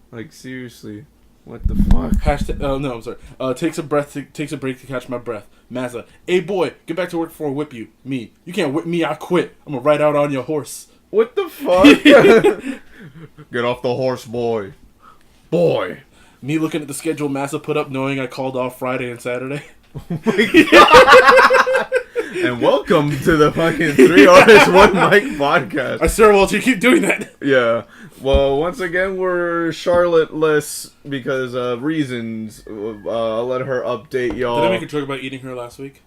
Like, seriously. What the fuck? Hashtag, no, I'm sorry. Takes a break to catch my breath. Mazza, hey boy, get back to work before I whip you. Me, you can't whip me, I quit. I'm gonna ride out on your horse. What the fuck? Get off the horse, boy. Boy. Me looking at the schedule Massa put up, knowing I called off Friday and Saturday. Oh my god. And welcome to the fucking 3 Artists 1 Mic podcast. I swear, Walter, you keep doing that. Yeah. Well, once again, we're Charlotte-less because of reasons. I'll let her update y'all. Did I make a joke about eating her last week?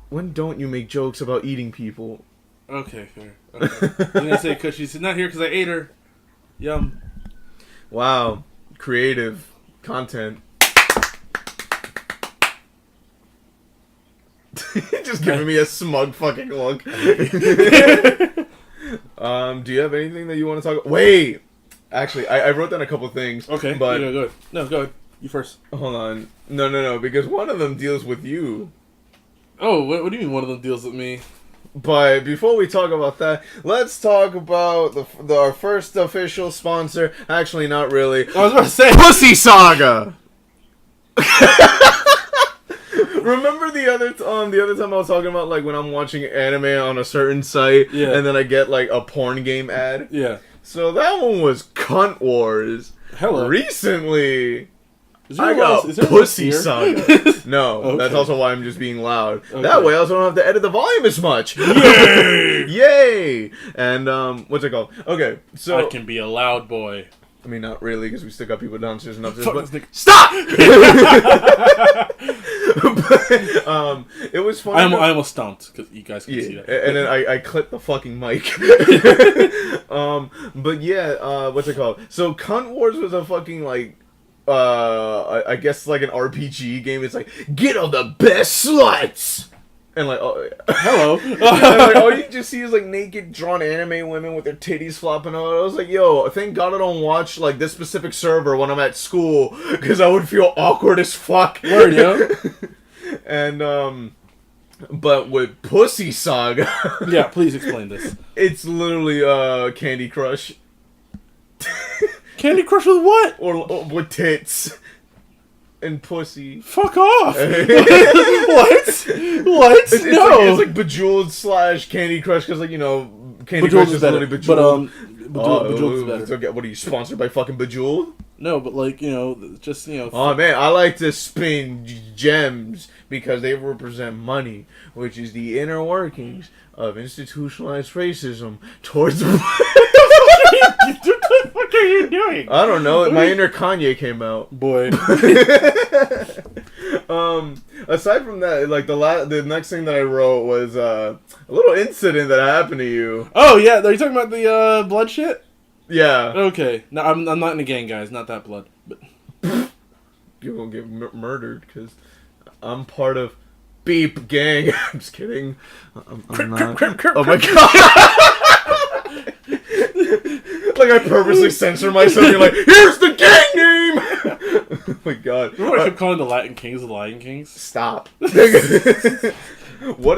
When don't you make jokes about eating people? Okay, fair. Okay. I'm gonna say because she's not here because I ate her. Yum. Wow. Creative content. Just giving me a smug fucking look. Do you have anything that you want to talk about? Wait! Actually, I wrote down a couple things. Okay, but go ahead. No, go ahead. You first. Hold on. No, because one of them deals with you. Oh, what do you mean one of them deals with me? But before we talk about that, let's talk about our first official sponsor. Actually, not really. I was about to say Pussy Saga! Remember the other time I was talking about, like, when I'm watching anime on a certain site, and then I get, like, a porn game ad? Yeah. So that one was Cunt Wars. Hello. Recently, I got Pussy Saga. No, okay. That's also why I'm just being loud. Okay. That way I also don't have to edit the volume as much. Yay! Yay! And, what's it called? Okay, so... I can be a loud boy. I mean, not really, because we still got people downstairs and upstairs, but... Stop! But, it was funny. I almost stomped, because you guys can see that. And then I clipped the fucking mic. But yeah, what's it called? So, Cunt Wars was a fucking, like... I guess like an RPG game. It's like, get all the best sluts! And like, hello. And like, all you just see is like naked drawn anime women with their titties flopping out. I was like, yo, thank God I don't watch like this specific server when I'm at school, because I would feel awkward as fuck. Word, yo. And but with Pussy Saga, yeah, please explain this. It's literally Candy Crush. Candy Crush with what? Or with tits. And pussy. Fuck off! What? It's No! It's like Bejeweled / Candy Crush, because, like, you know, Candy Bejeweled Crush is better. literally Bejeweled. But, Bejeweled is better. So, what are you, sponsored by fucking Bejeweled? No, but, like, you know, just, you know... Oh, man, I like to spin gems because they represent money, which is the inner workings of institutionalized racism towards... What the fuck are you doing? I don't know. My inner Kanye came out. Boy. Aside from that, like, the next thing that I wrote was a little incident that happened to you. Oh, yeah. Are you talking about the blood shit? Yeah. Okay. No, I'm not in a gang, guys. Not that blood. But You're gonna get murdered because I'm part of Beep Gang. I'm just kidding. I'm not. Oh my god. Like, I purposely censor myself. You're like, here's the gang name! Oh my god. Remember I kept calling the Latin Kings the Lion Kings? Stop. What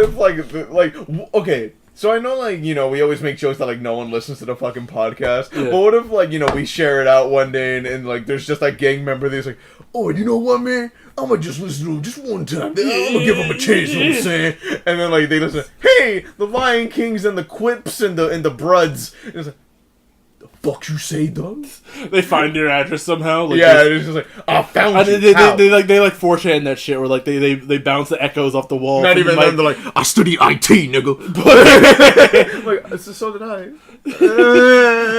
if, like, okay, so I know, like, you know, we always make jokes that, like, no one listens to the fucking podcast. Yeah. But what if, like, you know, we share it out one day and like, there's just that gang member that's like, oh, you know what, man? I'm gonna just listen to him just one time. I'm gonna give him a chance, you know what I'm saying? And then, like, they listen, hey, the Lion Kings and the Quips and the Bruds. And it's like, fuck you say, dog? They find your address somehow. Like, yeah, it's just like, I found you. They 4chan that shit where like they bounce the echoes off the wall. Not even them. They're like, I study IT, nigga. Like, so did I.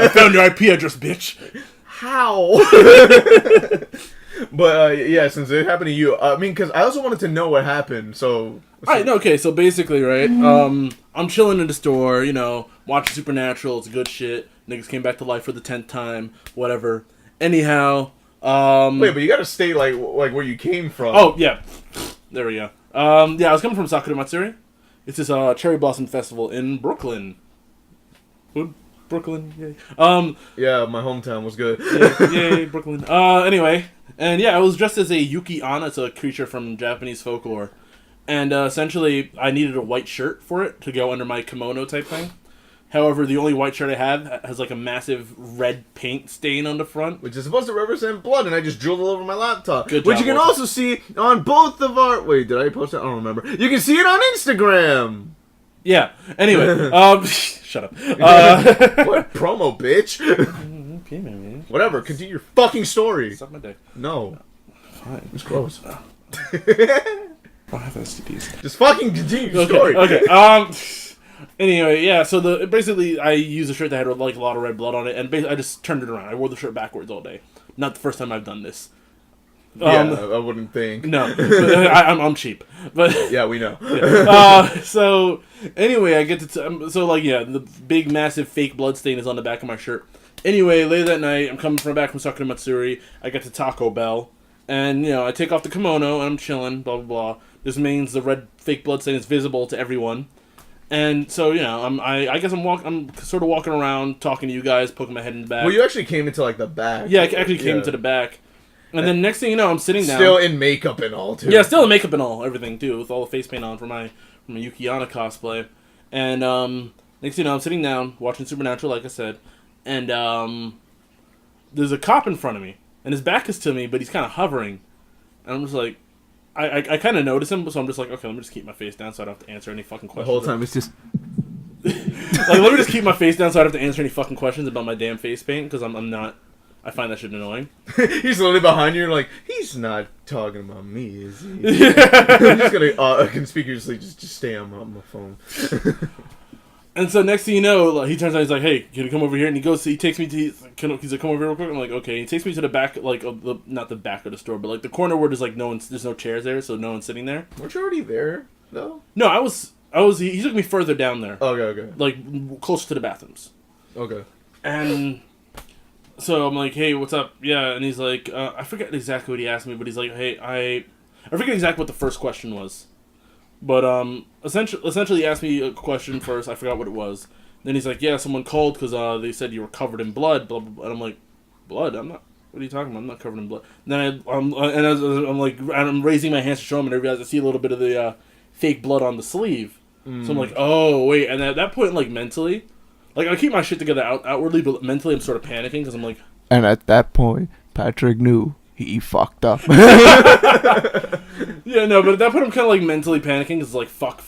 I found your IP address, bitch. How? But yeah, since it happened to you, I mean, because I also wanted to know what happened. So. Alright, no, okay, so basically, right, I'm chilling in the store, you know, watching Supernatural, it's good shit, niggas came back to life for the 10th time, whatever. Anyhow, wait, but you gotta stay, like where you came from. Oh, yeah, there we go. Yeah, I was coming from Sakura Matsuri. It's this, Cherry Blossom Festival in Brooklyn. Brooklyn, yay. Yeah, my hometown was good. Yay, Brooklyn. Anyway, and yeah, I was dressed as a Yuki Anna, it's a creature from Japanese folklore. And essentially, I needed a white shirt for it to go under my kimono type thing. However, the only white shirt I have has like a massive red paint stain on the front, which is supposed to represent blood, and I just drilled it over my laptop. Good which job, you can Walter. also see on both of our... Wait, did I post it? I don't remember. You can see it on Instagram. Yeah. Anyway, shut up. What promo, bitch? Okay, man. Whatever. Continue your fucking story. Suck my dick. No. Fine. It's gross. I don't have STDs. Just fucking continue your story. Okay. Anyway, yeah. So basically, I used a shirt that had like a lot of red blood on it, and I just turned it around. I wore the shirt backwards all day. Not the first time I've done this. I wouldn't think. No, I'm cheap, but yeah, we know. Yeah. So anyway, I get to the big massive fake blood stain is on the back of my shirt. Anyway, later that night, I'm coming back from Sakura Matsuri. I get to Taco Bell, and I take off the kimono and I'm chilling. Blah blah blah. This means the red fake blood stain is visible to everyone, and so I guess I'm sort of walking around talking to you guys, poking my head in the back. Well, you actually came into like the back. Yeah, I actually came into the back. And then next thing you know, I'm sitting down. Still in makeup and all, too. Yeah, still in makeup and all, everything, too, with all the face paint on for my Yukiyana cosplay. And next thing you know, I'm sitting down, watching Supernatural, like I said, and there's a cop in front of me. And his back is to me, but he's kind of hovering. And I'm just like, I kind of notice him, so I'm just like, okay, let me just keep my face down so I don't have to answer any fucking questions. The whole time it's just... like, let me just keep my face down so I don't have to answer any fucking questions about my damn face paint, because I'm not... I find that shit annoying. He's literally behind you and like, he's not talking about me, is he? He's just gonna conspicuously just stay on my phone. And so next thing you know, he turns out, he's like, hey, can you come over here? And he takes me to, he's like, come over here real quick. I'm like, okay. He takes me to the back, like, not the back of the store, but like the corner where there's like there's no chairs there, so no one's sitting there. Weren't you already there, though? No, he took me further down there. Okay. Like, closer to the bathrooms. Okay. And... so I'm like, hey, what's up? Yeah, and he's like, I forget exactly what he asked me, but he's like, hey, I forget exactly what the first question was, but essentially he asked me a question first. I forgot what it was. Then he's like, yeah, someone called because they said you were covered in blood, blah blah blah. And I'm like, blood? I'm not. What are you talking about? I'm not covered in blood. And then I'm raising my hands to show him, and I realize I see a little bit of the fake blood on the sleeve. So I'm like, oh wait, and at that point, like mentally. Like, I keep my shit together outwardly, but mentally I'm sort of panicking because I'm like... And at that point, Patrick knew he fucked up. Yeah, no, but at that point I'm kind of, like, mentally panicking because it's like, fuck.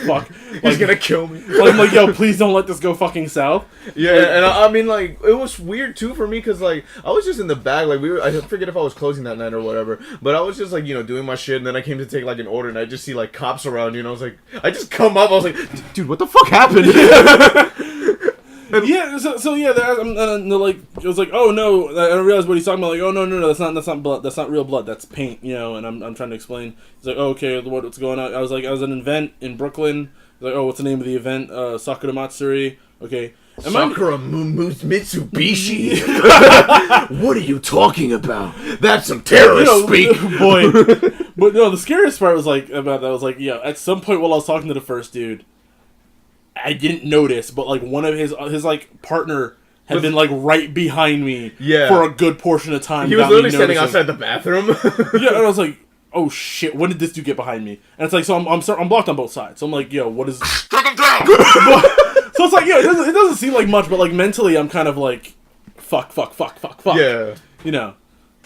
Like, he's gonna kill me. Like, I'm like, yo, please don't let this go fucking south. Yeah, like, and I mean, like, it was weird, too, for me because, like, I was just in the back. Like, I forget if I was closing that night or whatever, but I was just, like, doing my shit, and then I came to take, like, an order, and I just see, like, cops around you, and I was like... I just come up, I was like, dude, what the fuck happened? Yeah, so yeah, like, it was like, oh no, I realized what he's talking about, like, oh no, that's not blood, that's not real blood, that's paint, and I'm trying to explain. He's like, oh, okay, what's going on? I was like, I was at an event in Brooklyn. He's like, oh, what's the name of the event? Sakura Matsuri. Okay. Sakura Mitsubishi? What are you talking about? That's some terrorist speak. Boy. But no, the scariest part was like, about that was like, yeah, at some point while I was talking to the first dude, I didn't notice, but like one of his like partner had been like right behind me for a good portion of time. He was literally standing outside the bathroom. Yeah, and I was like, oh shit, when did this dude get behind me? And it's like, so I'm blocked on both sides. So I'm like, yo, what is... Take him down! So it's like, yeah, it doesn't seem like much, but like mentally I'm kind of like, fuck. Yeah.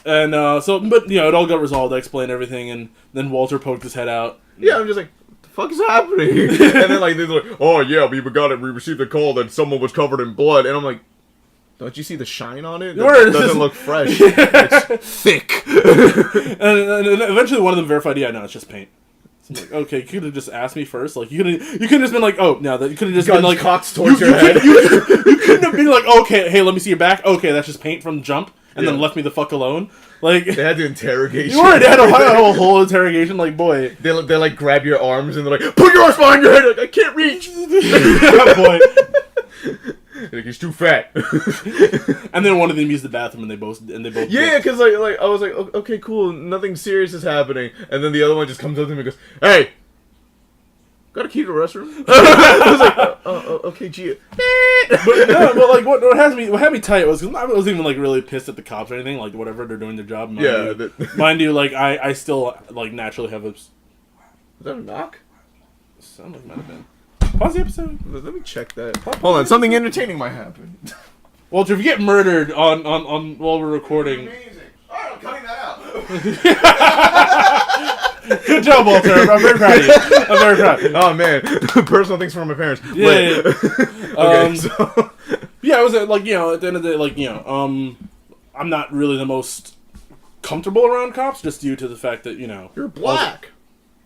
And but it all got resolved. I explained everything, and then Walter poked his head out. Yeah, I'm just like, fuck is happening? And then like they're like, oh yeah, we received a call that someone was covered in blood, and I'm like, don't you see the shine on it? It doesn't look fresh. It's thick. and eventually one of them verified, yeah, no, it's just paint. So I'm like, okay, you could have just asked me first. Like you could have just been like, oh no, you could have just been like, cocks towards your head. You couldn't have been like, okay, hey, let me see your back. Okay, that's just paint from the jump, and then left me the fuck alone. Like they had to interrogate you. They had a whole interrogation. Like, boy, they like grab your arms and they're like, put your arms behind your head. Like, I can't reach. Yeah, boy. Like, he's too fat. And then one of them used the bathroom, and they both. Yeah, because like I was like, okay, cool, nothing serious is happening, and then the other one just comes up to me and goes, hey. Got a key to the restroom? I was like, okay, gee. but like, what had me tight was, because I wasn't even like really pissed at the cops or anything, like whatever, they're doing their job. Mind you, like I still like naturally have a. Was that a knock? Sound like it might have been. Pause the episode. Let me check that. Hold on, something entertaining might happen. Walter, if you get murdered on while we're recording. Amazing. Alright, I'm cutting that out. Good job, Walter. I'm very proud of you. I'm very proud. Oh man, personal things from my parents. Yeah. Okay, so yeah, it was like, you know, at the end of the day, like, you know, I'm not really the most comfortable around cops, just due to the fact that, you know, you're black.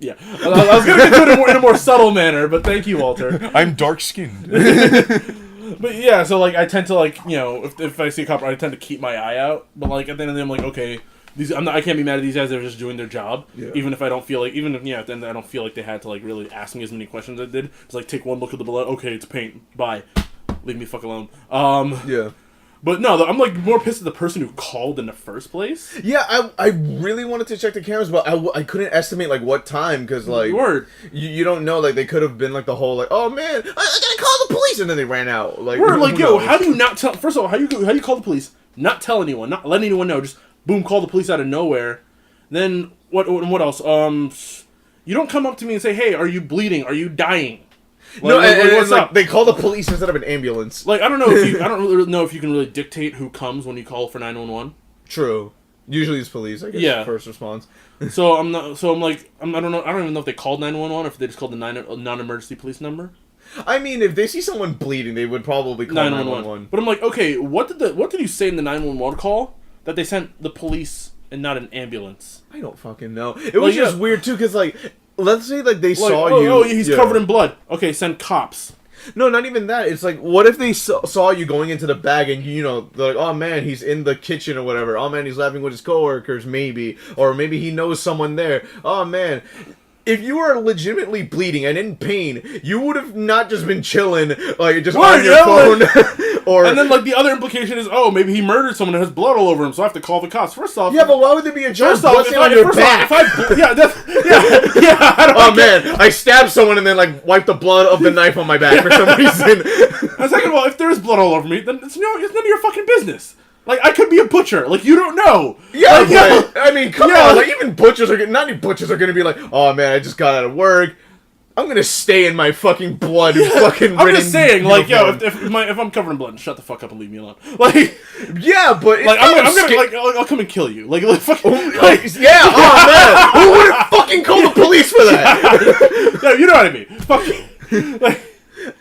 Yeah, I was gonna get to it in a more subtle manner, but thank you, Walter. I'm dark skinned. But yeah, so like I tend to, like, you know, if I see a cop, I tend to keep my eye out. But like at the end of the day, I'm like, okay, I can't be mad at these guys. They're just doing their job. Yeah. Even if I don't feel like, at the end I don't feel like they had to like really ask me as many questions as they did. Just like take one look at the blood. Okay, it's paint. Bye. Leave me fuck alone. Yeah. But no, I'm like more pissed at the person who called in the first place. Yeah, I really wanted to check the cameras, but I couldn't estimate like what time, because like you don't know, like they could have been like the whole like, oh man, I gotta call the police, and then they ran out. Like yo, how do you not tell? First of all, how you call the police? Not tell anyone, not let anyone know. Just boom, call the police out of nowhere. Then what else? You don't come up to me and say, hey, are you bleeding? Are you dying? Like, no, what's up? They call the police instead of an ambulance. Like I don't really know if you can really dictate who comes when you call for 911. True. Usually it's police, I guess. Yeah. First response. So I'm not. So I'm like I don't know. I don't even know if they called 911 or if they just called the non-emergency police number. I mean, if they see someone bleeding, they would probably call 911. But I'm like, okay, what did you say in the 911 call that they sent the police and not an ambulance? I don't fucking know. It was just weird too, because like. Let's say, like, they saw you... Oh, he's covered in blood. Okay, send cops. No, not even that. It's like, what if they saw you going into the bag and, you know, they're like, oh, man, he's in the kitchen or whatever. Oh, man, he's laughing with his coworkers, maybe. Or maybe he knows someone there. Oh, man... If you were legitimately bleeding and in pain, you would have not just been chilling, like, just on your phone. Or and then, like, the other implication is, oh, maybe he murdered someone and has blood all over him, so I have to call the cops. First off... Yeah, but why would there be a jar busting on your back? I stabbed someone and then, like, wiped the blood of the knife on my back for some reason. And second of all, if there's blood all over me, then it's none of your fucking business. Like, I could be a butcher. Like, you don't know. Yeah, like, I mean, come on. Like, even butchers are... Not even butchers are going to be like, oh, man, I just got out of work. I'm going to stay in my fucking blood fucking I'm just saying, like, yo, if I'm covered in blood, shut the fuck up and leave me alone. Like... Yeah, but... Like, I'll come and kill you. Like fucking... yeah, oh, man. Who would have fucking called the police for that? No, you know what I mean. Fuck. Like...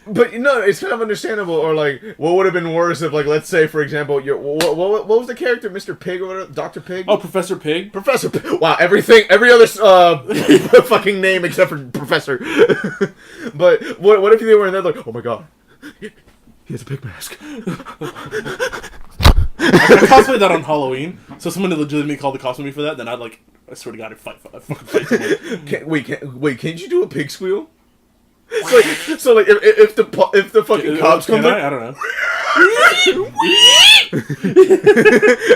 But no, it's kind of understandable. Or like, what would have been worse if, like, let's say, for example, what was the character, Mr. Pig or whatever, Dr. Pig? Oh, Professor Pig. Professor Pig. Wow, every other fucking name except for Professor. But what if they were in there like, oh my god, he has a pig mask. I cosplayed that on Halloween, so someone legitimately called the cops on me for that. Then I'd like, I swear to God, I'd fucking fight someone. Wait, can't you do a pig squeal? So like if the fucking cops come, I don't know.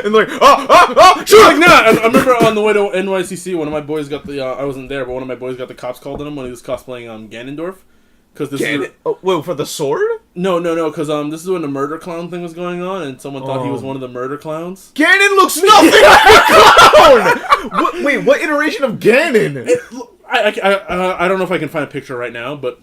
And like, oh, shoot! Like, nah, I remember on the way to NYCC, one of my boys got the. I wasn't there, but one of my boys got the cops called on him when he was cosplaying on Ganondorf. Because this wait, for the sword? No, because this is when the murder clown thing was going on, and someone thought he was one of the murder clowns. Ganon looks nothing like a clown. What iteration of Ganon? I don't know if I can find a picture right now, but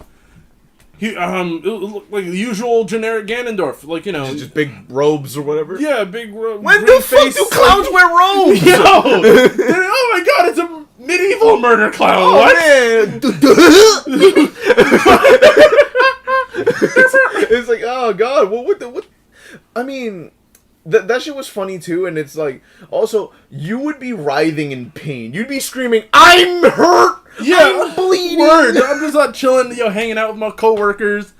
he it looked like the usual generic Ganondorf, like, you know, just big robes or whatever. Yeah, big robes. When the fuck do clowns wear robes? Yo, oh my god, it's a medieval murder clown. Oh, what? Man. It's like, oh god, what? I mean. That shit was funny too, and it's like, also, you would be writhing in pain. You'd be screaming, I'm hurt! Yeah, I'm bleeding! Word. I'm just not chilling, hanging out with my coworkers.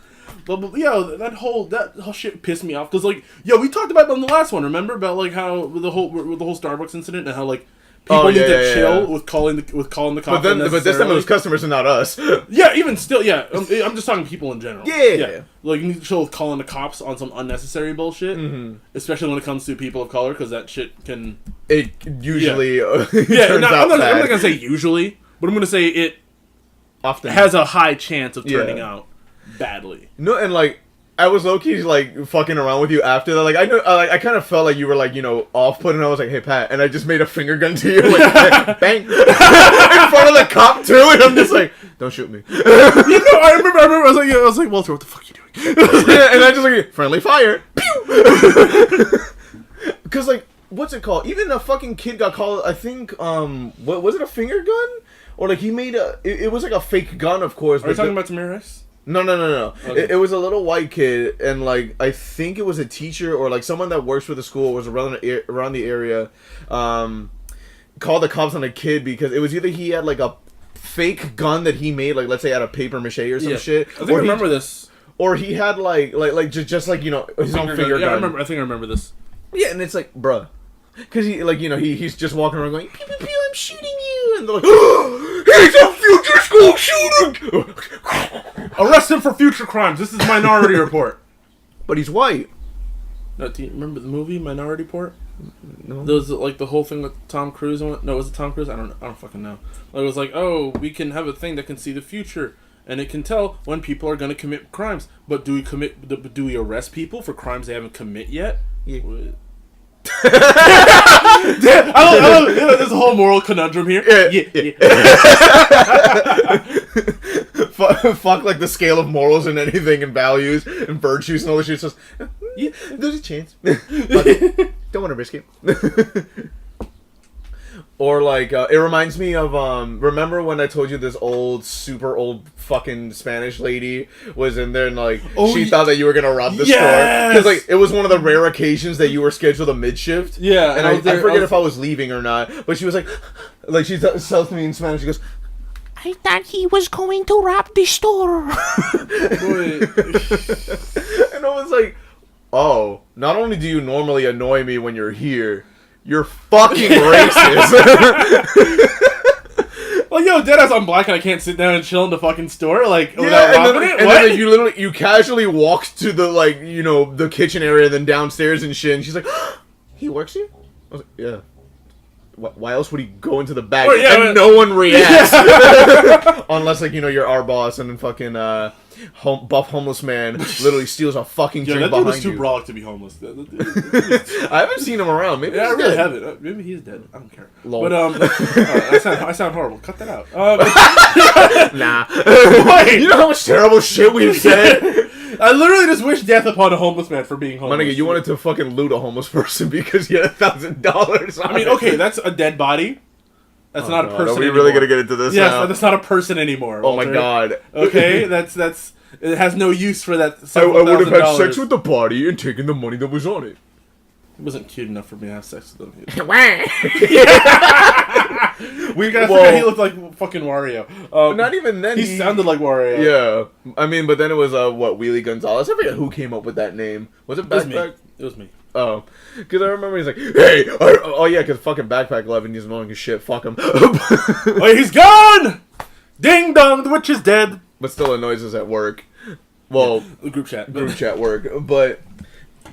That whole shit pissed me off, because, like, we talked about it on the last one, remember? About, like, how, with the whole Starbucks incident, and how, like, people need to chill with calling the cops. But this time it was customers and not us. Yeah, even still, yeah. I'm just talking people in general. Yeah. Like, you need to chill with calling the cops on some unnecessary bullshit. Mm-hmm. Especially when it comes to people of color, because that shit can... It usually turns out I'm not bad. going to say usually, but I'm going to say it often has a high chance of turning out badly. No, and, like, I was low-key, like, fucking around with you after that. Like, I know, I kind of felt like you were, like, off-putting. I was like, hey, Pat. And I just made a finger gun to you, like, bang. In front of the cop, too. And I'm just like, don't shoot me. I remember. I was like, Walter, what the fuck are you doing? And I just like, friendly fire. Pew! Because, like, what's it called? Even a fucking kid got called, I think, what was it, a finger gun? Or, like, he made it was like a fake gun, of course. Are you talking about Tamiris? No. Okay. It was a little white kid, and, like, I think it was a teacher or, like, someone that works for the school, was around the area, called the cops on a kid because it was either he had, like, a fake gun that he made, like, let's say out of paper mache or some shit. I think I remember this. Or he had, like just like, you know, his own finger gun. Yeah, I think I remember this. Yeah, and it's like, bruh. Because he, like, you know, he's just walking around going, pew, pew, pew, I'm shooting you. And they're like, oh, he's a future school shooter. Arrest him for future crimes. This is Minority Report. But he's white. No, do you remember the movie Minority Report? No. There was, like, the whole thing with Tom Cruise. No, was it Tom Cruise? I don't fucking know. It was like, oh, we can have a thing that can see the future. And it can tell when people are going to commit crimes. But do we arrest people for crimes they haven't commit yet? Yeah. There's a whole moral conundrum here. Yeah. Fuck, like, the scale of morals and anything and values and virtues and all this shit. So, yeah, there's a chance. But don't want to risk it. Or, like, it reminds me of, remember when I told you this super old fucking Spanish lady was in there and, like, she thought that you were going to rob the store? Because, like, it was one of the rare occasions that you were scheduled a mid-shift. Yeah. And I forget if I was leaving or not, but she was like she tells me in Spanish, she goes, I thought he was going to rob the store. And I was like, oh, not only do you normally annoy me when you're here, you're fucking racist. Well, yo, deadass, I'm black and I can't sit down and chill in the fucking store, like, without robbing it? And then you casually walked to the, like, you know, the kitchen area, then downstairs and shit, and she's like, he works here? I was like, yeah. Why else would he go into the back? No one reacts. Yeah. Unless, like, you know, you're our boss and then fucking buff homeless man literally steals a fucking drink behind you. That dude was too brolic to be homeless. I haven't seen him around. Maybe I really haven't. Maybe he's dead. I don't care. Lol. But I sound horrible. Cut that out. Nah. You know how much terrible shit we've said? I literally just wish death upon a homeless man for being homeless. My nigga, you wanted to fucking loot a homeless person because you had $1,000. I mean, okay, that's a dead body. That's not a person anymore. Are we really gonna get into this now? Yes, that's not a person anymore, Walter. Oh my god. Okay, that's it has no use for that. I would have had sex with the body and taken the money that was on it. He wasn't cute enough for me to have sex with him. We forgot he looked like fucking Wario. Not even then. He sounded like Wario. Yeah, I mean, but then it was Wheelie Gonzalez. I forget who came up with that name. Was it Backpack? It was me. Oh, because I remember he's like, hey, oh yeah, because fucking Backpack 11, he's annoying as shit. Fuck him. Oh, he's gone. Ding dong, the witch is dead. But still annoys us at work. Well, yeah, group chat work. But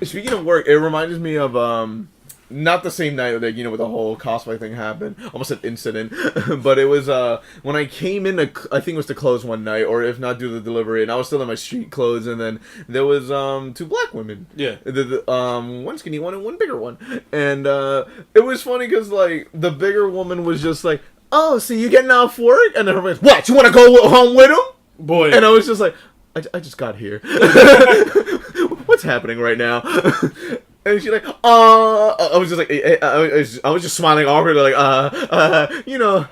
speaking of work, it reminds me of not the same night that, you know, with the whole cosplay thing happened. Almost an incident. But it was when I came in, I think it was to close one night, or if not, do the delivery, and I was still in my street clothes, and then there was 2 black women. Yeah. One skinny one and one bigger one. And it was funny because, like, the bigger woman was just like, oh, so you getting off work? And then her was, what, you want to go home with him? Boy. And I was just like, I just got here. What's happening right now? And she's like, I was just like, I was just smiling awkwardly, like, you know,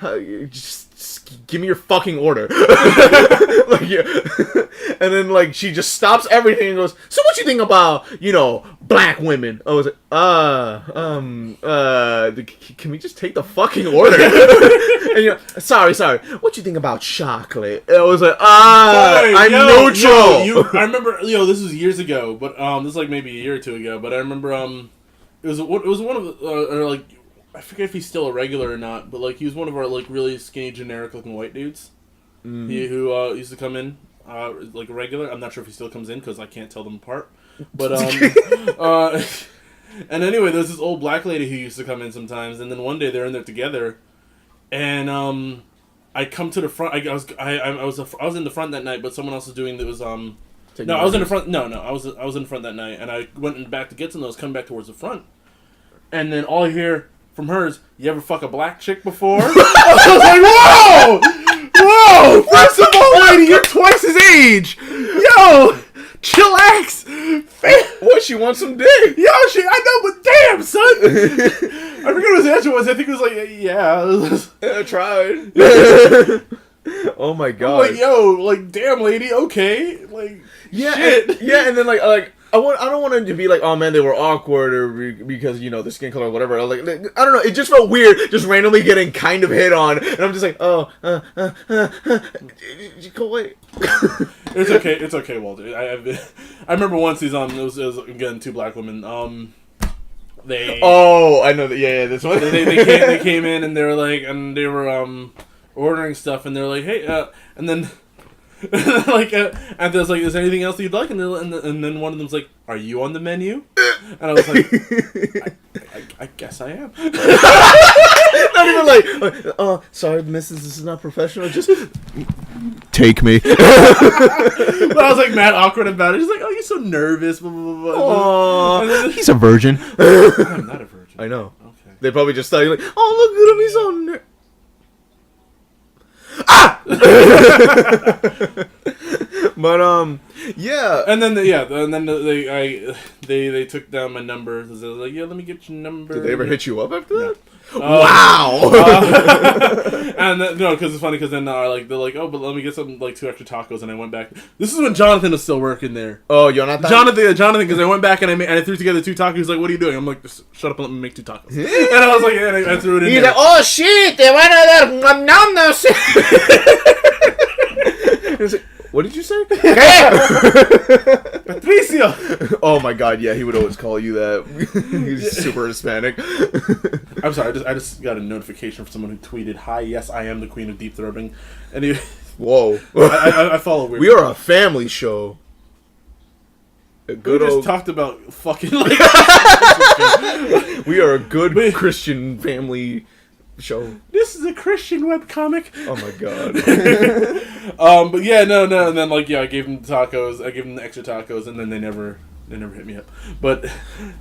just give me your fucking order. Like, yeah. And then, like, she just stops everything and goes, so what you think about, you know, black women? I was like, can we just take the fucking order? And you know, sorry, what you think about chocolate? And I was like, I'm neutral. I remember, this was years ago, but this is like maybe a year or two ago, but I remember it was one of the, like, I forget if he's still a regular or not, but, like, he was one of our, like, really skinny, generic-looking white dudes. Who used to come in, like, a regular. I'm not sure if he still comes in, because I can't tell them apart. But, and anyway, there's this old black lady who used to come in sometimes, and then one day they're in there together, and, I come to the front. I was in the front that night, but someone else was doing, I was in the front. No, I was in the front that night, and I went in the back to get some of those, coming back towards the front, and then all I hear from her is, you ever fuck a black chick before? I was like, whoa! Yo, first of all, lady, you're twice his age. Yo, chillax. What, she wants some dick? Yo, I know, but damn, son. I forget what his answer was. I think it was like, yeah. I tried. Oh my god. I'm like, yo, like, damn, lady, okay. Like, yeah, shit. And then like I don't want it to be like, oh man, they were awkward or because, you know, the skin color or whatever. Like, I don't know. It just felt weird just randomly getting kind of hit on. And I'm just like, go away. It's okay, Walter. I remember once it was again, 2 black women. They. Oh, I know that. Yeah, this one. They came in and they were like, and they were ordering stuff and they were like, hey, and then. Like, and there's like, is there anything else you'd like? And then one of them's like, are you on the menu? And I was like, I guess I am. Not even like, sorry, missus, this is not professional. Just take me. But I was like mad awkward about it. She's like, oh, you're so nervous. Blah, blah, blah, blah. Aww, he's a virgin. I'm not a virgin. I know. Okay. They probably just thought, like, oh, look at him, he's so nervous. Ah! But yeah. And then they took down my number. So they was like, yeah, let me get your number. Did they ever hit you up after that? Wow. Wow. And then, no, because it's funny because then they're like, oh, but let me get some like 2 extra tacos, and I went back. This is when Jonathan was still working there. Oh, Jonathan, because I went back and I threw together 2 tacos. He's like, what are you doing? I'm like, just shut up and let me make 2 tacos. And I was like, yeah, and I threw it in. He's there. like, oh shit, they want to He's like, what did you say? Patricio. Oh my god, yeah, he would always call you that. He's super Hispanic. I'm sorry, I just got a notification from someone who tweeted, "Hi, yes, I am the queen of deep throating." And he, whoa, I follow weird. We are a family show. A good we just old... talked about fucking like. We are a good Christian family show. This is a Christian webcomic. Oh my god. But yeah, no, and then like, yeah, I gave them the tacos. I gave them the extra tacos, and then they never hit me up. But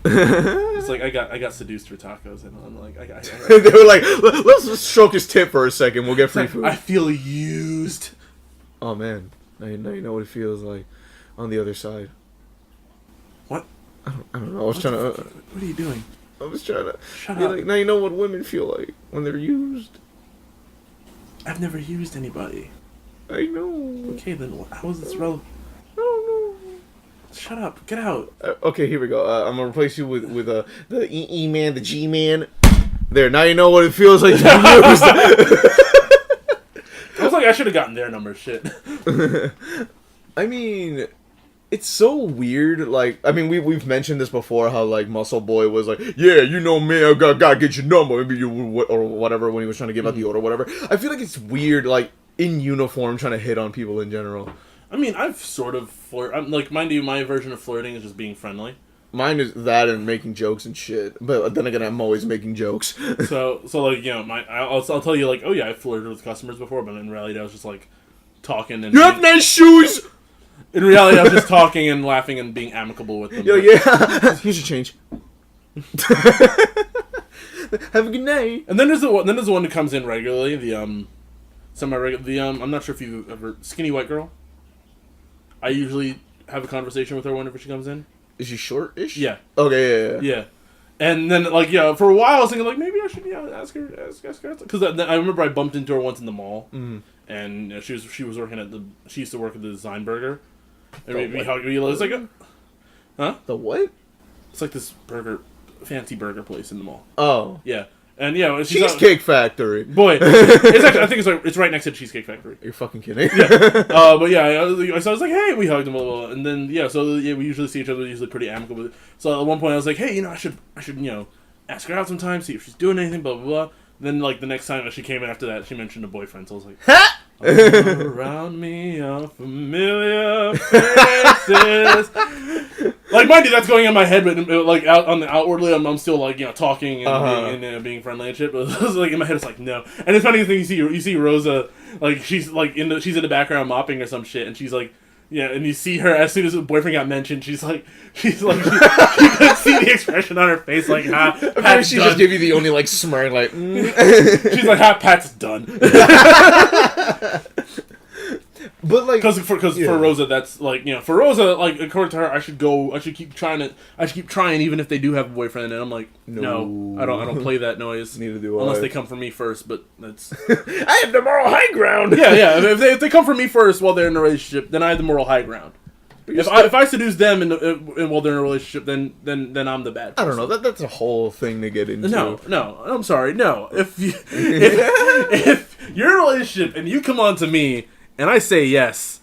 it's like I got seduced for tacos, and I'm like, they were like, let's stroke his tip for a second. We'll get free food. I feel used. Oh man, now you know what it feels like on the other side. What? I don't know. I was trying to. What are you doing? I was trying to. Shut up. Like, now you know what women feel like when they're used. I've never used anybody. I know. Okay, then how is this relevant? I don't know. Shut up. Get out. Okay, here we go. I'm gonna replace you with the E man, the G man. There. Now you know what it feels like to be used. I was like, I should have gotten their number. Shit. I mean, it's so weird. Like, I mean, we've mentioned this before. How like Muscle Boy was like, yeah, you know me, I gotta get your number, maybe you or whatever when he was trying to give out the order, or whatever. I feel like it's weird, like in uniform, trying to hit on people in general. I mean, I've sort of I'm like, mind you, my version of flirting is just being friendly. Mine is that and making jokes and shit. But then again, I'm always making jokes. so like, you know, I'll tell you like, oh yeah, I've flirted with customers before, but in reality, I was just like talking and. You have nice shoes. In reality, I was just talking and laughing and being amicable with them. Yo, yeah. Here's your change. Have a good night. And then there's the one who comes in regularly. Semi-regular. I'm not sure if you ever skinny white girl. I usually have a conversation with her whenever she comes in. Is she short-ish? Yeah. Okay. Yeah. And then like, yeah, for a while I was thinking like, maybe I should ask her because I remember I bumped into her once in the mall, and she was working she used to work at the Design Burger. And we was like, huh? The what? It's like this fancy burger place in the mall. Oh. Yeah. And yeah, Cheesecake Factory. Boy, it's actually, I think it's right next to Cheesecake Factory. You're fucking kidding. Yeah. But yeah, I was like, hey, we hugged him, blah, blah, blah. And then yeah, so yeah, we usually see each other, usually pretty amicable. So at one point I was like, hey, I should ask her out sometime, see if she's doing anything, blah blah blah. Then like the next time she came in after that, she mentioned a boyfriend. So I was like, around me are familiar faces. Like, mind you, that's going in my head, but like outwardly, I'm still like, talking and being friendly and shit. But it was like in my head, it's like no. And it's funny thing you see Rosa, like she's in the background mopping or some shit, and she's like Yeah, and you see her as soon as the boyfriend got mentioned. She's like, you could see the expression on her face, like, Pat's she done. just gave you the only like smirk, like. She's like, Pat's done. But like, because for Rosa, that's like, for Rosa, like, according to her, I should keep trying even if they do have a boyfriend. And I'm like, no, I don't play that noise. Neither do I. Unless they come for me first, but that's. I have the moral high ground. Yeah. If they come for me first while they're in a relationship, then I have the moral high ground. If I seduce them while they're in a relationship, then I'm the bad person. I don't know. That's a whole thing to get into. No. I'm sorry. No. If you're in a relationship and you come on to me and I say yes,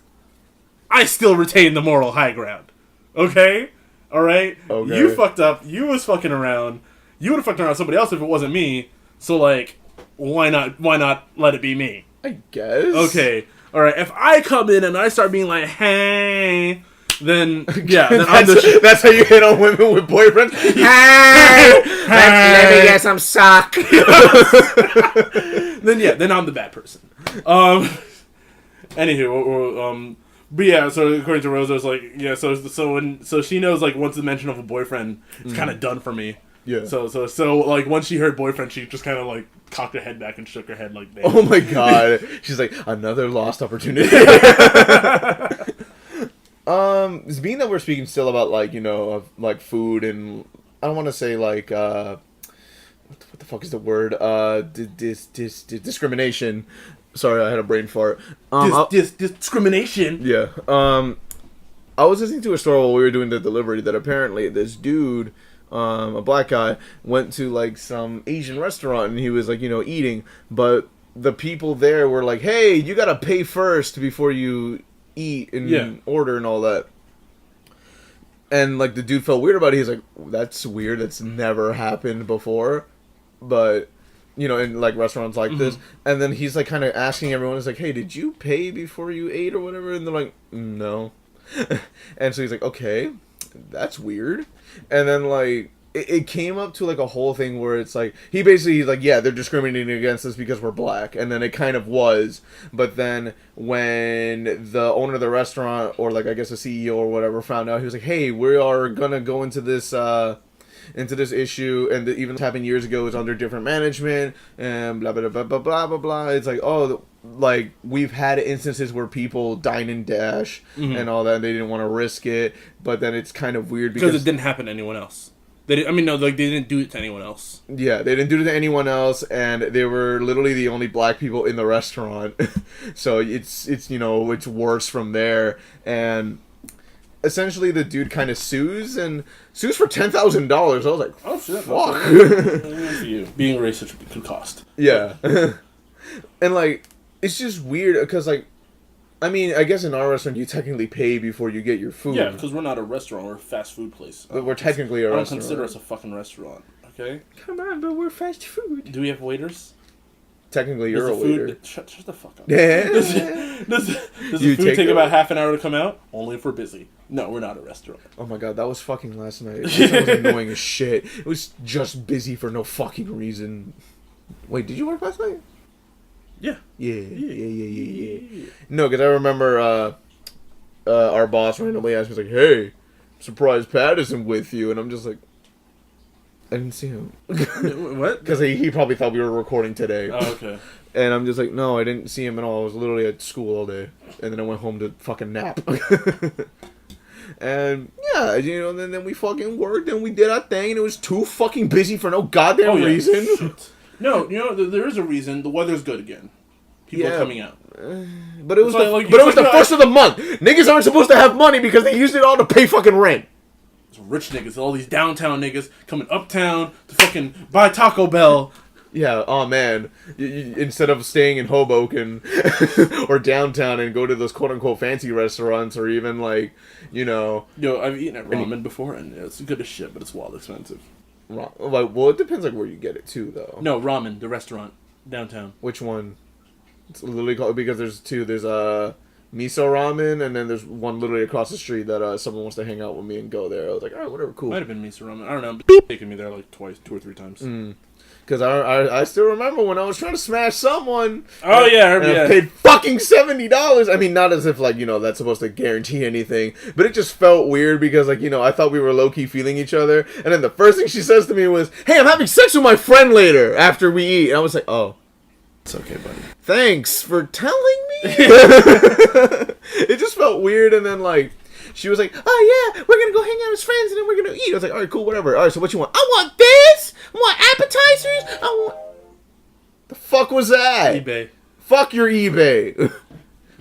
I still retain the moral high ground. Okay? All right? Okay. You fucked up. You was fucking around. You would have fucked around with somebody else if it wasn't me. So like, why not let it be me? I guess. Okay. All right. If I come in and I start being like, hey. Then I'm that's how you hit on women with boyfriends. Hey, let me get some sock. Then I'm the bad person. Anywho, but yeah. So according to Rosa, it's like so she knows like once the mention of a boyfriend, it's kind of done for me. Yeah. So like once she heard boyfriend, she just kind of like cocked her head back and shook her head like, damn. Oh my god. She's like, another lost opportunity. Being that we're speaking still about like, of like food and I don't want to say like what the fuck is the word? Discrimination. Sorry, I had a brain fart. Discrimination. Yeah. I was listening to a story while we were doing the delivery that apparently this dude, a black guy, went to like some Asian restaurant and he was like, eating, but the people there were like, hey, you gotta pay first before you eat and order and all that. And like the dude felt weird about it. He's like, that's weird, that's never happened before, but in like restaurants like this. And then he's like kind of asking everyone, he's like, hey, did you pay before you ate or whatever? And they're like, no. And so he's like, okay, that's weird. And then like it came up to like a whole thing where it's like he's like, yeah, they're discriminating against us because we're black, and then it kind of was, but then when the owner of the restaurant, or like I guess the CEO or whatever, found out, he was like, hey, we are gonna go into this issue, and even this happened years ago, it's under different management and blah blah blah blah blah blah blah. It's like, oh, like we've had instances where people dine and dash and all that, and they didn't want to risk it, but then it's kind of weird because it didn't happen to anyone else. They didn't do it to anyone else. Yeah, they didn't do it to anyone else, and they were literally the only black people in the restaurant. So it's it's worse from there. And essentially, the dude kind of sues for $10,000. I was like, oh shit, fuck. For you, being racist could cost. Yeah, and like it's just weird because like, I mean, I guess in our restaurant you technically pay before you get your food. Yeah, because we're not a restaurant; we're a fast food place. But we're technically a restaurant. I don't consider us a fucking restaurant. Okay. Come on, but we're fast food. Do we have waiters? Technically, you're a waiter. Shut the fuck up. Yeah. Does the food take about half an hour to come out? Only if we're busy. No, we're not a restaurant. Oh my god, that was fucking last night. That was annoying as shit. It was just busy for no fucking reason. Wait, did you work last night? Yeah. Yeah. No, because I remember our boss randomly asked me, like, hey, I'm surprised Pat isn't with you. And I'm just like, I didn't see him. What? Because he probably thought we were recording today. Oh, okay. And I'm just like, no, I didn't see him at all. I was literally at school all day. And then I went home to fucking nap. And, yeah, and then we fucking worked and we did our thing. And it was too fucking busy for no goddamn reason. Shit. No, there is a reason. The weather's good again. People are coming out. But it was the first of the month. Niggas aren't supposed to have money because they used it all to pay fucking rent. It's rich niggas, all these downtown niggas coming uptown to fucking buy Taco Bell. Yeah, oh man. Instead of staying in Hoboken or downtown and go to those quote-unquote fancy restaurants or even like, Yo, I've eaten at ramen before and it's good as shit, but it's wild expensive. Well, it depends like where you get it too, though. No, ramen, the restaurant downtown. Which one? It's literally called, because there's two. There's miso ramen, and then there's one literally across the street that someone wants to hang out with me and go there. I was like, all right, whatever, cool. Might have been miso ramen. I don't know. Beep. Taken me there like twice, 2 or 3 times. Because I still remember when I was trying to smash someone. Oh, yeah. I paid fucking $70. I mean, not as if, like, that's supposed to guarantee anything. But it just felt weird because, like, I thought we were low-key feeling each other. And then the first thing she says to me was, hey, I'm having sex with my friend later after we eat. And I was like, oh. It's okay, buddy. Thanks for telling me. It just felt weird. And then, like, she was like, oh, yeah, we're going to go hang out as friends and then we're going to eat. I was like, all right, cool, whatever. All right, so what you want? I want this. I want appetizers. I want... The fuck was that? eBay. Fuck your eBay.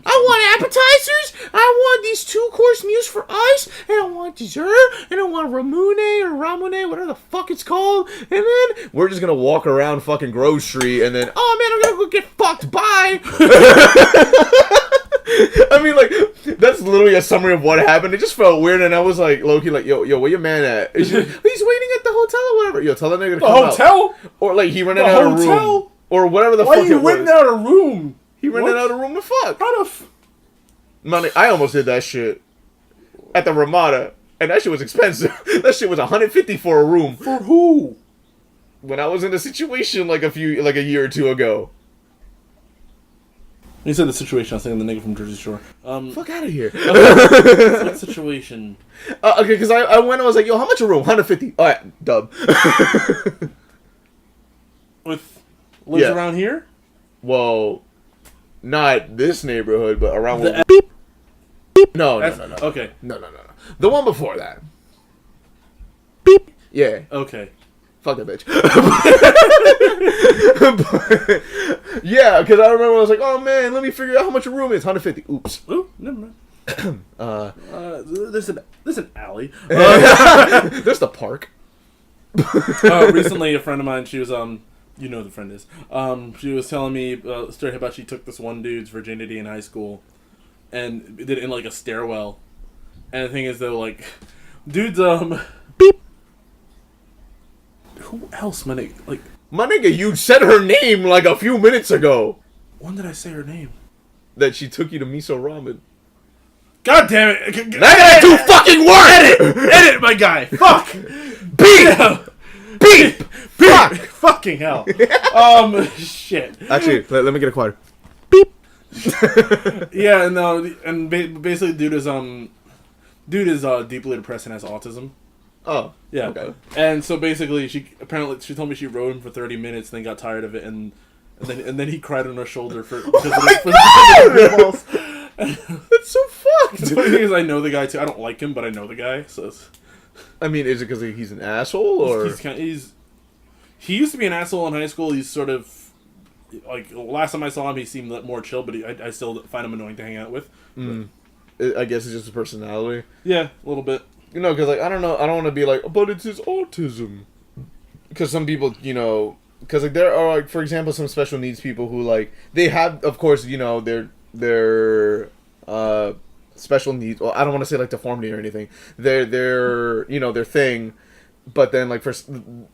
I want appetizers. I want these 2-course meals for ice. And I want dessert. And I want ramune, whatever the fuck it's called. And then we're just going to walk around fucking Grove Street. And then, oh, man, I'm going to go get fucked. Bye. I mean, like, that's literally a summary of what happened. It just felt weird, and I was like, low-key, like, yo, where your man at? He's waiting at the hotel or whatever. Yo, tell that nigga to come out. The hotel? Or, like, he rented out a room. Or whatever the fuck it was. Why are you renting out a room? He rented out a room to fuck. How the Money, I almost did that shit. At the Ramada. And that shit was expensive. That shit was $150 for a room. For who? When I was in a situation like a year or two ago. You said the situation, I was thinking the nigga from Jersey Shore. Fuck out of here. What situation? Okay, because I went, I was like, yo, how much a room? $150. Alright, dub. Lives around here? Well, not this neighborhood, but around Beep. No. Okay. No. The one before that. Beep. Yeah. Okay. Fuck that bitch. Yeah, because I remember I was like, oh man, let me figure out how much a room is. $150. Oops. Oh, never mind. There's an alley. There's the park. Recently, a friend of mine, she was you know who the friend is. She was telling me a story about she took this one dude's virginity in high school, and did it in like a stairwell. And the thing is though, like, dudes beep. Who else, my nigga? Like, my nigga, you said her name like a few minutes ago. When did I say her name? That she took you to miso ramen. God damn it! That ain't too fucking word. Edit, my guy. Fuck. Beep. Fuck. Fucking hell. Shit. Actually, let me get a quieter. Beep. Yeah, no, and basically, dude is deeply depressed and has autism. Oh. Yeah. Okay. And so basically, she told me she rode him for 30 minutes, and then got tired of it, and then he cried on her shoulder for the balls. That's so fucked. The funny thing is, I know the guy too. I don't like him, but I know the guy. So, I mean, is it because he's an asshole, or he used to be an asshole in high school. He's sort of like, last time I saw him, he seemed more chill, but I still find him annoying to hang out with. I guess it's just a personality. Yeah, a little bit. You know, because like I don't want to be like, but it's his autism. Because some people, because like there are, like, for example, some special needs people who like they have, of course, their special needs. Well, I don't want to say like deformity or anything. Their their thing, but then like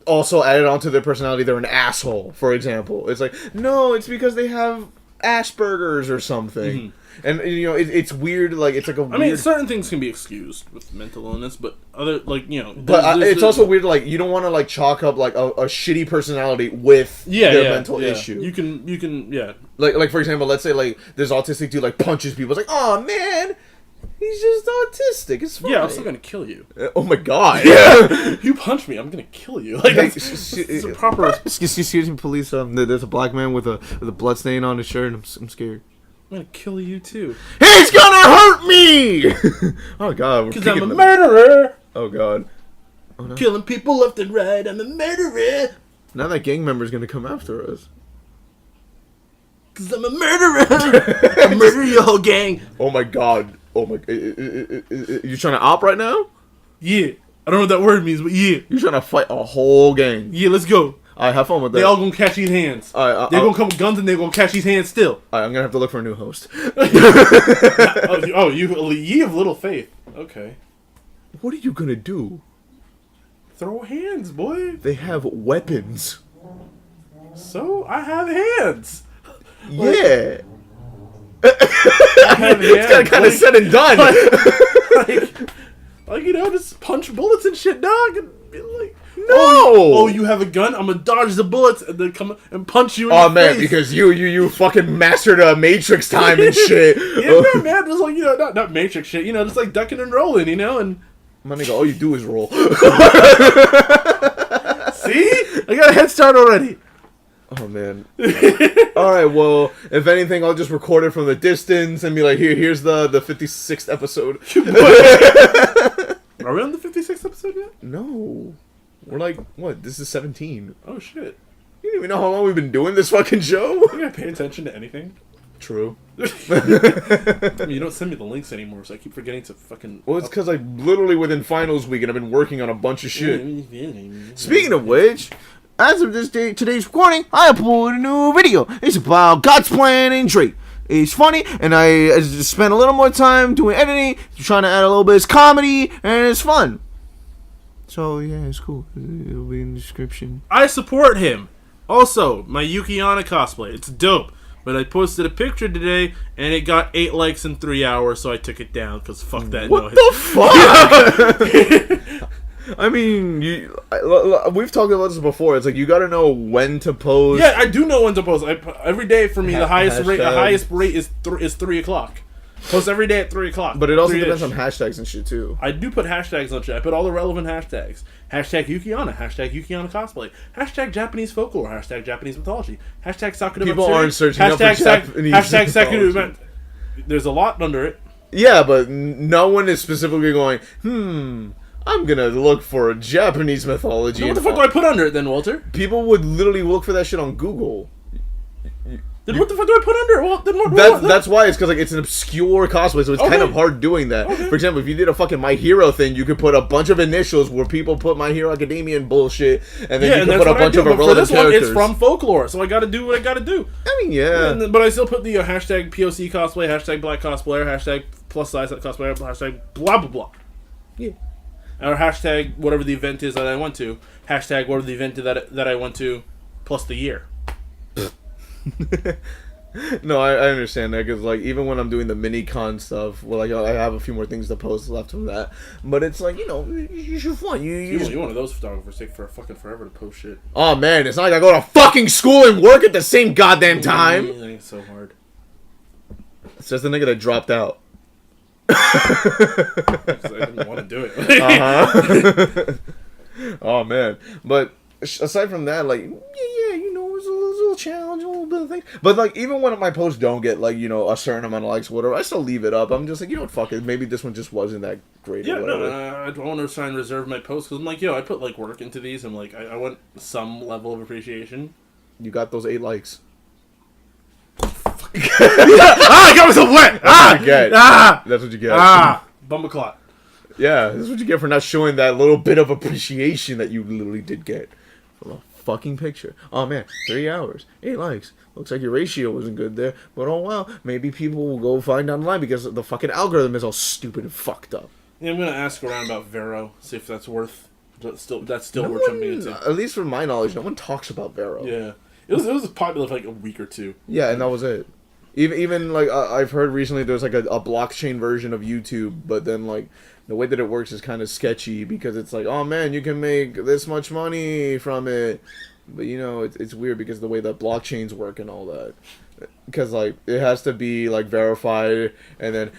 also added onto their personality, they're an asshole. For example, it's like no, it's because they have Asperger's or something. Mm-hmm. And it's weird. Like it's like a. I mean, certain things can be excused with mental illness, but other But it's also weird. Like you don't want to like chalk up like a shitty personality with their mental issue. You can. Like for example, let's say like this autistic dude like punches people. It's like, oh man, he's just autistic. It's fine. Yeah, I'm still gonna kill you. Oh my god. Yeah. You punch me, I'm gonna kill you. Like it's a proper. Excuse me, police. There's a black man with a blood stain on his shirt. And I'm scared. I'm gonna kill you too. He's gonna hurt me! Oh god, because I'm a murderer! Oh god. Oh, no. Killing people left and right, I'm a murderer! Now that gang member's gonna come after us. Because I'm a murderer! I murder your whole gang! Oh my god. Oh my... You trying to op right now? Yeah. I don't know what that word means, but yeah. You're trying to fight a whole gang. Yeah, let's go. Alright, have fun with that. They all gonna catch these hands. They're gonna come with guns and they're gonna catch these hands still. Alright, I'm gonna have to look for a new host. You have little faith. Okay. What are you gonna do? Throw hands, boy. They have weapons. So, I have hands. Yeah. It's kind of said and done. Like, you know, just punch bullets and shit, dog. And be like, no! Oh, you have a gun? I'm gonna dodge the bullets and then come and punch you in the man, face. because you fucking mastered Matrix time and shit. Yeah, man, just like, you know, not Matrix shit, you know, just like ducking and rolling, you know, and... My nigga, all you do is roll. See? I got a head start already. Oh, man. Alright, well, if anything, I'll just record it from the distance and be like, here's the 56th episode. Are we on the 56th episode yet? No. We're like, what? This is 17. Oh, shit. You don't even know how long we've been doing this fucking show? You gotta pay attention to anything. True. I mean, you don't send me the links anymore, so I keep forgetting to fucking... Well, it's because I'm literally within finals week and I've been working on a bunch of shit. Speaking of which, as of today's recording, I uploaded a new video. It's about God's plan and Drake. It's funny, and I just spent a little more time doing editing, trying to add a little bit of comedy, and it's fun. So, yeah, it's cool. It'll be in the description. I support him. Also, my Yukiana cosplay. It's dope. But I posted a picture today, and it got 8 likes in 3 hours, so I took it down, because fuck that what noise. The fuck? I mean, we've talked about this before. It's like, you gotta know when to post. Yeah, I do know when to post. Every day for me, the highest rate is 3 o'clock. Post every day at 3 o'clock. But it also depends on hashtags and shit, too. I do put hashtags on shit. I put all the relevant hashtags. Hashtag Yukiana. Hashtag Yukiana cosplay. Hashtag Japanese folklore. Hashtag Japanese mythology. Hashtag Sakura People Matsuri. aren't searching up for Japanese Hashtag Sakura. mythology. There's a lot under it. Yeah, but no one is specifically going, I'm gonna look for Japanese mythology. So what the fuck do I put under it then, Walter? People would literally look for that shit on Google. Then what the fuck do I put under it? Well, then what? That's why it's because like it's an obscure cosplay, so it's kind of hard doing that. Okay. For example, if you did a fucking My Hero thing, you could put a bunch of initials where people put My Hero Academia and bullshit, and then you could put a bunch of irrelevant characters. It's from folklore, so I gotta do what I gotta do. I mean, yeah. But I still put the hashtag POC cosplay, hashtag Black cosplayer, hashtag plus size cosplayer, hashtag blah blah blah. Yeah. Or hashtag whatever the event is that I went to. Hashtag whatever the event that I went to, plus the year. No, I understand that, because like even when I'm doing the mini con stuff, well, like I have a few more things to post left from that, but it's like, you know, you should fun. You one of those photographers take for fucking forever to post shit. Oh man, it's not like I go to fucking school and work at the same goddamn time. It's so hard. It's just the nigga that dropped out. I didn't want to do it. Oh man, but aside from that, like yeah, you know, it's a little challenge, a little bit of thing. But like even when my posts don't get like, you know, a certain amount of likes, whatever, I still leave it up. I'm just like, you know what, fuck it. Maybe this one just wasn't that great. Yeah, or whatever. no, I don't want to try and reserve my posts because I'm like, yo, I put like work into these. And like, I want some level of appreciation. You got those 8 likes. I got myself wet. That's what you get. That's what you get. Bumbleclot. Yeah, this is what you get for not showing that little bit of appreciation that you literally did get from a fucking picture. Oh man, 3 hours, 8 likes. Looks like your ratio wasn't good there, but oh well, maybe people will go find online because the fucking algorithm is all stupid and fucked up. Yeah, I'm gonna ask around about Vero, see if that's worth. That's still No worth jumping into. At least from my knowledge, no one talks about Vero. Yeah, it was popular for like a week or two. Yeah, and that was it. Even like I've heard recently there's like a blockchain version of YouTube, but then like the way that it works is kind of sketchy because it's like, oh man, you can make this much money from it, but you know it's weird because the way that blockchains work and all that, because like it has to be like verified, and then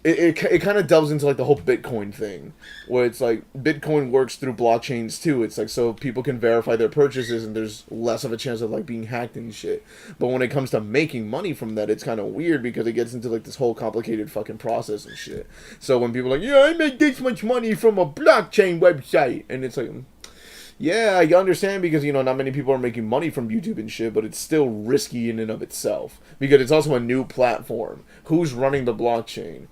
it kind of delves into like the whole Bitcoin thing, where it's like Bitcoin works through blockchains too. It's like so people can verify their purchases and there's less of a chance of like being hacked and shit. But when it comes to making money from that, it's kind of weird because it gets into like this whole complicated fucking process and shit. So when people are like, yeah, I make this much money from a blockchain website, and it's like, yeah, I understand because, you know, not many people are making money from YouTube and shit, but it's still risky in and of itself because it's also a new platform. Who's running the blockchain?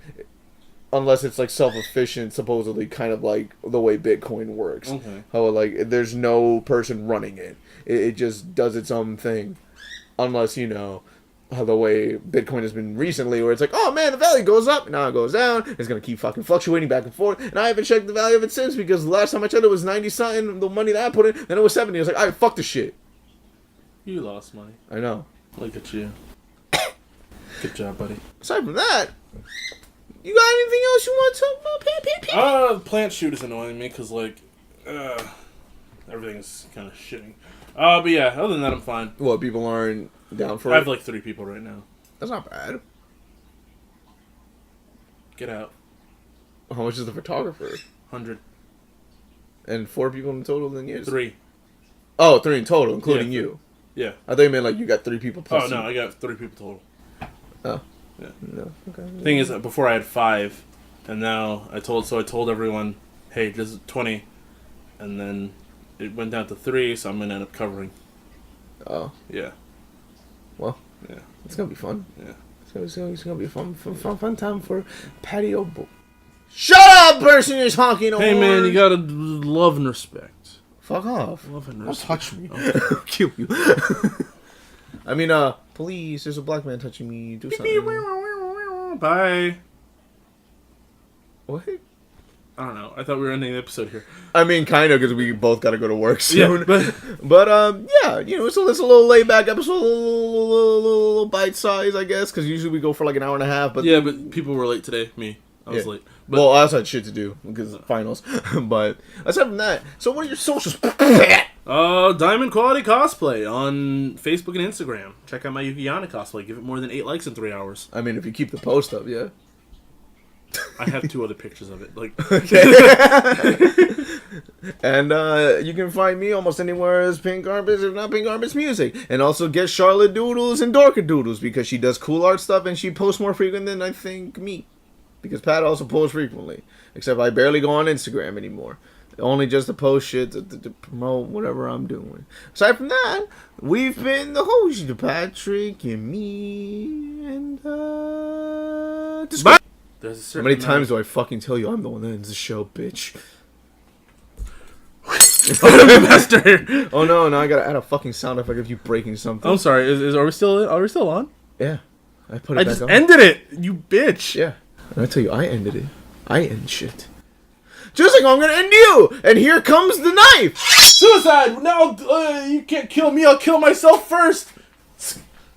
Unless it's like self-efficient, supposedly, kind of like the way Bitcoin works. Okay. How like there's no person running it. It just does its own thing. Unless, you know, how the way Bitcoin has been recently, where it's like, oh man, the value goes up, now it goes down, it's gonna keep fucking fluctuating back and forth, and I haven't checked the value of it since, because the last time I checked it was 90 something, the money that I put in, then it was 70, I was like, alright, fuck this shit. You lost money. I know. Look at you. Good job, buddy. Aside from that, you got anything else you want to talk about? The plant shoot is annoying me because, like, everything is kind of shitting. But yeah, other than that, I'm fine. What, people aren't down for it? I have, like, 3 people right now. That's not bad. Get out. How much is the photographer? 100. And 4 people in total, then you? 3. Oh, 3 in total, including you. Yeah. I thought you meant like you got 3 people plus. Oh, no, you. I got 3 people total. Oh. Yeah. No. Okay. Thing is, before I had 5, and now I told everyone, hey, this is 20, and then it went down to 3, so I'm gonna end up covering. Oh. Yeah. Well. Yeah. It's gonna be fun. Yeah. It's gonna be a fun time for patio. Shut up, person you're talking to. Hey, man, you gotta love and respect. Fuck off. Love and Don't respect. touch me. Okay. Kill you. I mean, please, there's a black man touching me. Do something. Bye. What? I don't know. I thought we were ending the episode here. I mean, kind of, because we both got to go to work soon. Yeah, but yeah, you know, it's a little laid back episode, a little bite size, I guess, because usually we go for like an hour and a half. But yeah, but people were late today. Me, I was late. But, well, I also had shit to do because of finals. But aside from that, so what are your socials? Diamond Quality Cosplay on Facebook and Instagram. Check out my Yukiana cosplay. Give it more than 8 likes in 3 hours. I mean, if you keep the post up, yeah. I have 2 other pictures of it. Like, and you can find me almost anywhere as Pink Garbage, if not Pink Garbage Music. And also get Charlotte Doodles and Dorka Doodles because she does cool art stuff and she posts more frequent than I think me. Because Pat also posts frequently. Except I barely go on Instagram anymore. Only just to post shit to promote whatever I'm doing. Aside from that, we've been the host, Patrick and me, and Bye. There's a How certain many amount times do I fucking tell you I'm the one that ends the show, bitch? Master. Oh no, now I gotta add a fucking sound effect of you breaking something. I'm sorry. Are we still on? Yeah. I put it I back just on. ended it. You bitch. Yeah. And I tell you, I ended it. I end shit. Just like I'm gonna end you! And here comes the knife! Suicide! Now, you can't kill me. I'll kill myself first.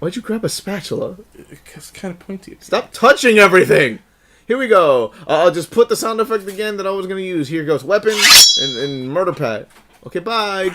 Why'd you grab a spatula? It's kind of pointy. Stop touching everything! Here we go. I'll just put the sound effect again that I was gonna use. Here goes. Weapon and murder pad. Okay, bye.